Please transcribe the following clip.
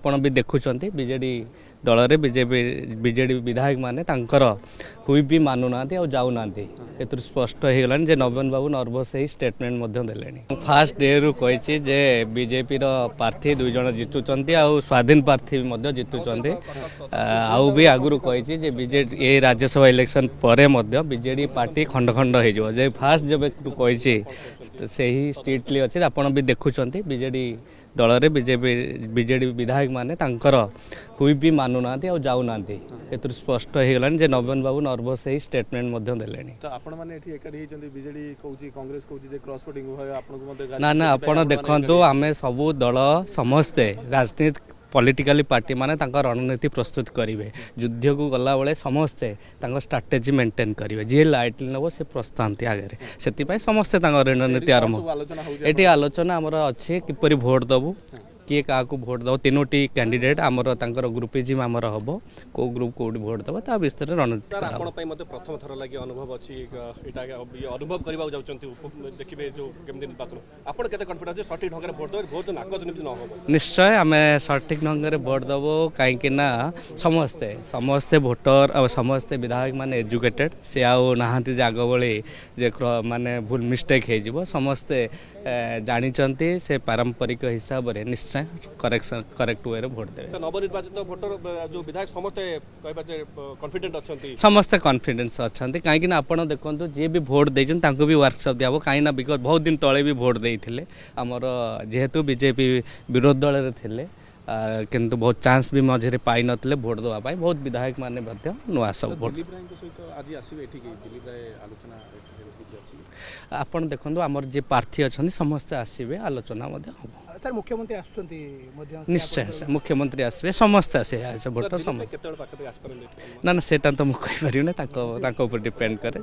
आपण भी देखुंत बीजेडी दल रे बीजेडी विधायक माने हुई भी मानु ना जाऊना स्पष्ट हो गलानी जे नवीन बाबू नर्भस हो स्टेटमेंट देले फास्ट डे रु कही जे बीजेपी प्रार्थी 2 जन जितुंट आउ स्वाधीन प्रार्थी भी जितुंट आउ भी आगुरी कही जे बीजेडी ए राज्यसभा इलेक्शन पर बीजेडी पार्टी खंड खंड हो जे फास्ट जब कही से ही स्ट्रिक्टली अच्छे आपण भी देखुंत बीजेडी दल रे बीजेडी विधायक माने हुई भी मानु ना जाऊना स्पष्ट हो गलानी जे नवीन बाबू नर्भस हो स्टेटमेंट देले ना ना आपण देखु आम सबू दल समस्ते राजनीति पॉलिटिकल पार्टी माने रणनीति प्रस्तुत करेंगे युद्ध को गला बेले समस्ते स्ट्राटेजी मेंटेन करेंगे जी लाइट नब से प्रस्तांति आगे से समस्ते रणनीति आरंभ ये आलोचना आमर अच्छे किपरि भोट दबू किए क्या भोट दब 3टी कैंडिडेट आमर ग्रुपिजिम आमर हम कौ ग्रुप कौटी भोट दब ता विषय रणनीति प्रथम थर लगे अनुभव अच्छी अनुभव करने देखिए जो आपन केते कॉन्फिडेंस सठिक ढंग भोट दब भोट नाकच नीति न हो निश्चय आम सठिक ढंग भोट दब कहीं समस्ते समस्ते भोटर समस्ते विधायक माने एजुकेटेड से आउ नहांती जाग भली जे माने भूल मिस्टेक हो समस्ते जानी से पारंपरिक हिसाब से निश्चय करेक्ट वे भोट देवे नवनिर्वाचित भोटर जो विधायक समस्ते कॉन्फिडेंट अच्छे समस्ते कॉन्फिडेंस अच्छा कहीं आपड़ देखो जी भी भोट देते भी वर्कशॉप दिया कहीं बिकज बहुत दिन तले भी भोट देते आमर जेहेतु बीजेपी विरोध दल रे थिले किंतु बहुत चांस भी मझे पाई नथिले भोट देवाई बहुत विधायक माने नुआ सब भोट आपन देखो आमर जे प्रार्थी अच्छा समस्ते आसवे आलोचना सर मुख्यमंत्री निश्चय मुख्यमंत्री आसवे समस्ते आसे भोटर समस्त ना ना सेटा तो मुझे कहीपर डिपेंड करे।